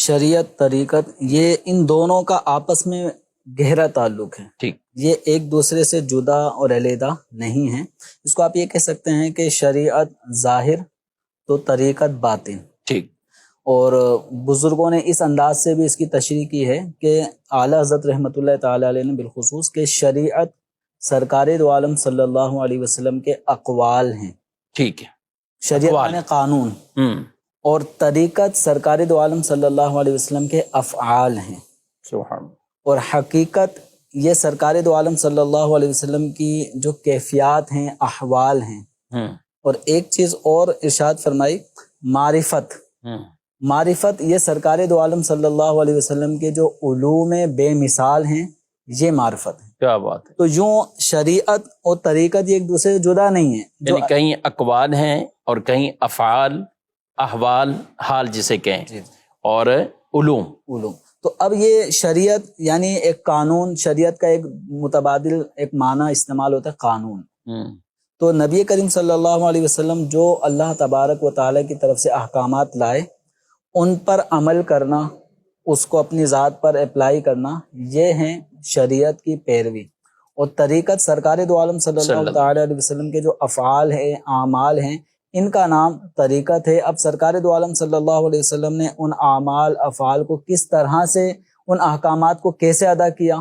شریعت طریقت یہ ان دونوں کا آپس میں گہرا تعلق ہے، ٹھیک، یہ ایک دوسرے سے جدا اور علیحدہ نہیں ہیں۔ اس کو آپ یہ کہہ سکتے ہیں کہ شریعت ظاہر تو طریقت باطن، ٹھیک، اور بزرگوں نے اس انداز سے بھی اس کی تشریح کی ہے کہ اعلیٰ حضرت رحمۃ اللہ تعالی علیہ نے بالخصوص کہ شریعت سرکار دو عالم صلی اللہ علیہ وسلم کے اقوال ہیں، ٹھیک ہے، شریعت اقوال، یعنی قانون، اور طریقت سرکار دو عالم صلی اللہ علیہ وسلم کے افعال ہیں، سبحان، اور حقیقت یہ سرکار دو عالم صلی اللہ علیہ وسلم کی جو کیفیات ہیں، احوال ہیں۔ اور ایک چیز اور ارشاد فرمائی، معرفت، معرفت یہ سرکار دو عالم صلی اللہ علیہ وسلم کے جو علوم بے مثال ہیں، یہ معرفت ہے۔ کیا بات ہے، تو یوں شریعت اور طریقت یہ ایک دوسرے سے جدا نہیں ہیں، یعنی کہیں اقوال ہیں اور کہیں افعال، احوال، حال جسے کہیں، جی اور علوم۔ تو اب یہ شریعت یعنی ایک قانون، شریعت کا ایک متبادل ایک معنی استعمال ہوتا ہے قانون۔ تو نبی کریم صلی اللہ علیہ وسلم جو اللہ تبارک و تعالیٰ کی طرف سے احکامات لائے، ان پر عمل کرنا، اس کو اپنی ذات پر اپلائی کرنا، یہ ہیں شریعت کی پیروی۔ اور طریقت سرکار دو عالم صلی اللہ تعالیٰ علیہ وسلم کے جو افعال ہیں، اعمال ہیں، ان کا نام طریقت ہے۔ اب سرکار دو عالم صلی اللہ علیہ وسلم نے ان اعمال افعال کو کس طرح سے، ان احکامات کو کیسے ادا کیا،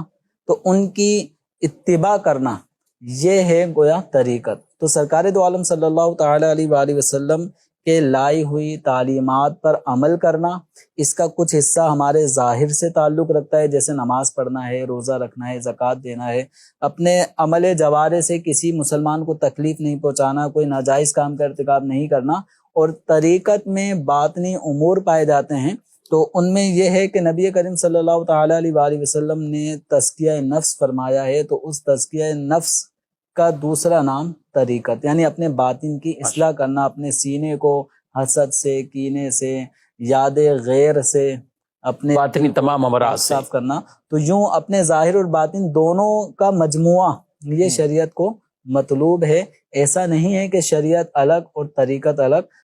تو ان کی اتباع کرنا، یہ ہے گویا طریقت۔ تو سرکار دو عالم صلی اللہ تعالیٰ علیہ وآلہ وسلم کے لائی ہوئی تعلیمات پر عمل کرنا، اس کا کچھ حصہ ہمارے ظاہر سے تعلق رکھتا ہے، جیسے نماز پڑھنا ہے، روزہ رکھنا ہے، زکوٰۃ دینا ہے، اپنے عمل جوارے سے کسی مسلمان کو تکلیف نہیں پہنچانا، کوئی ناجائز کام کا ارتکاب نہیں کرنا۔ اور طریقت میں باطنی امور پائے جاتے ہیں، تو ان میں یہ ہے کہ نبی کریم صلی اللہ تعالیٰ علیہ وآلہ وسلم نے تزکیہ نفس فرمایا ہے، تو اس تزکیہ نفس کا دوسرا نام طریقت، یعنی اپنے باطن کی اصلاح کرنا، اپنے سینے کو حسد سے، کینے سے، یاد غیر سے، اپنے باطنی تمام امراض سے صاف کرنا۔ تو یوں اپنے ظاہر اور باطن دونوں کا مجموعہ یہ شریعت کو مطلوب ہے۔ ایسا نہیں ہے کہ شریعت الگ اور طریقت الگ،